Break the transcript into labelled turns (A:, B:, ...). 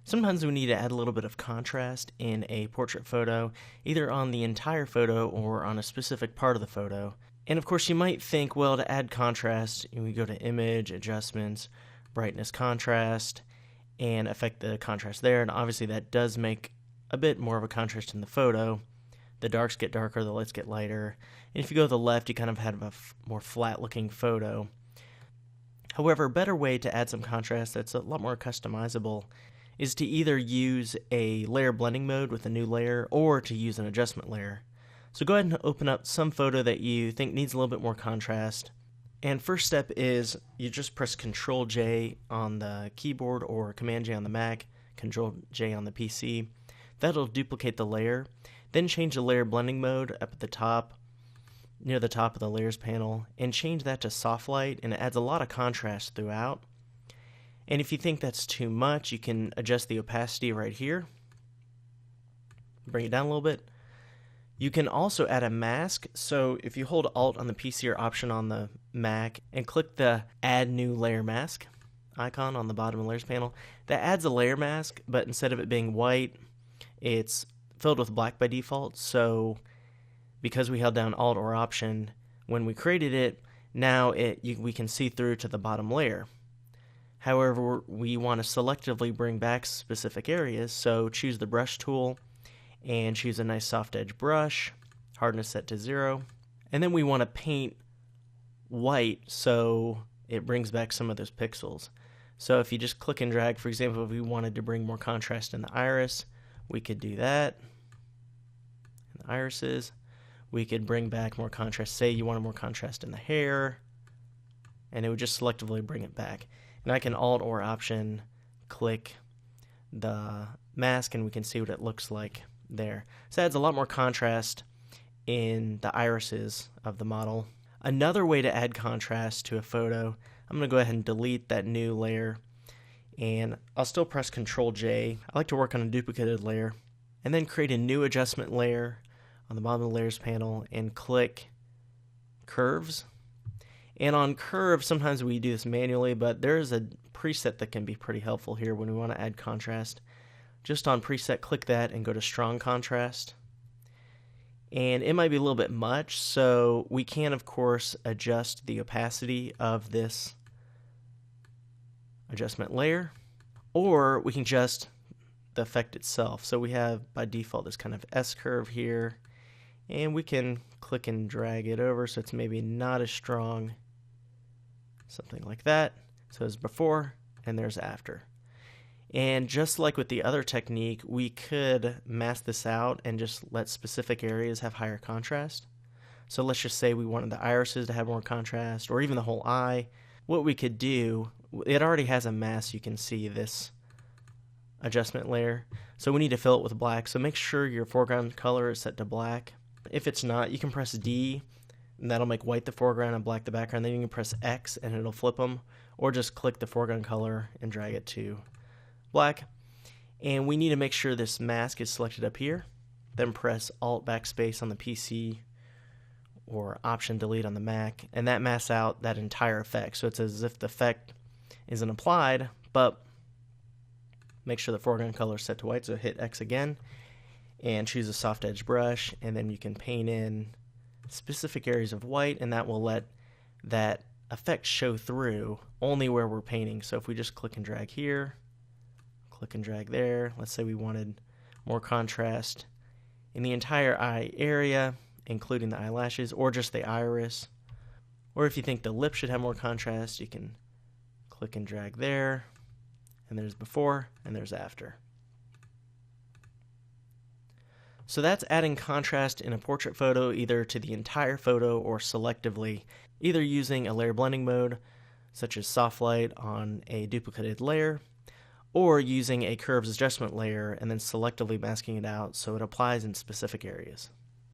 A: Sometimes we need to add a little bit of contrast in a portrait photo, either on the entire photo or on a specific part of the photo. And of course, you might think, well, to add contrast, we go to Image, Adjustments, Brightness, Contrast, and affect the contrast there. And obviously, that does make a bit more of a contrast in the photo. The darks get darker, the lights get lighter. And if you go to the left, you kind of have a more flat-looking photo. However, a better way to add some contrast that's a lot more customizable is to either use a layer blending mode with a new layer or to use an adjustment layer. So go ahead and open up some photo that you think needs a little bit more contrast. And first step is you just press Ctrl J on the keyboard or Command J on the Mac, Ctrl J on the PC. That'll duplicate the layer. Then change the layer blending mode up at the top, near the top of the layers panel, and change that to soft light, and it adds a lot of contrast throughout. And if you think that's too much, you can adjust the opacity right here. Bring it down a little bit. You can also add a mask. So if you hold Alt on the PC or Option on the Mac and click the Add New Layer Mask icon on the bottom of the layers panel, that adds a layer mask, but instead of it being white, it's filled with black by default. So because we held down Alt or Option when we created it, now we can see through to the bottom layer. However, we want to selectively bring back specific areas, so choose the brush tool and choose a nice soft edge brush, hardness set to 0. And then we want to paint white so it brings back some of those pixels. So if you just click and drag, for example, if we wanted to bring more contrast in the iris, we could do that. In the irises, we could bring back more contrast. Say you wanted more contrast in the hair, and it would just selectively bring it back. And I can Alt or Option click the mask and we can see what it looks like there. So it adds a lot more contrast in the irises of the model. Another way to add contrast to a photo, I'm going to go ahead and delete that new layer, and I'll still press Ctrl J. I like to work on a duplicated layer, and then create a new adjustment layer on the bottom of the layers panel and click Curves. And on curve, sometimes we do this manually, but there's a preset that can be pretty helpful here when we want to add contrast. Just on preset, click that and go to strong contrast. And it might be a little bit much, so we can, of course, adjust the opacity of this adjustment layer, or we can adjust the effect itself. So we have, by default, this kind of S-curve here, and we can click and drag it over so it's maybe not as strong. Something like that. So there's before and there's after. And just like with the other technique, we could mask this out and just let specific areas have higher contrast. So let's just say we wanted the irises to have more contrast, or even the whole eye. What we could do, it already has a mask, you can see this adjustment layer. So we need to fill it with black. So make sure your foreground color is set to black. If it's not, you can press D, and that'll make white the foreground and black the background. Then you can press X and it'll flip them, or just click the foreground color and drag it to black. And we need to make sure this mask is selected up here. Then press Alt Backspace on the PC or Option Delete on the Mac, and that masks out that entire effect. So it's as if the effect isn't applied, but make sure the foreground color is set to white. So hit X again and choose a soft edge brush, and then you can paint in specific areas of white, and that will let that effect show through only where we're painting. So if we just click and drag here, click and drag there, let's say we wanted more contrast in the entire eye area, including the eyelashes, or just the iris, or if you think the lip should have more contrast, you can click and drag there, and there's before and there's after. So that's adding contrast in a portrait photo, either to the entire photo or selectively, either using a layer blending mode, such as soft light on a duplicated layer, or using a curves adjustment layer and then selectively masking it out so it applies in specific areas.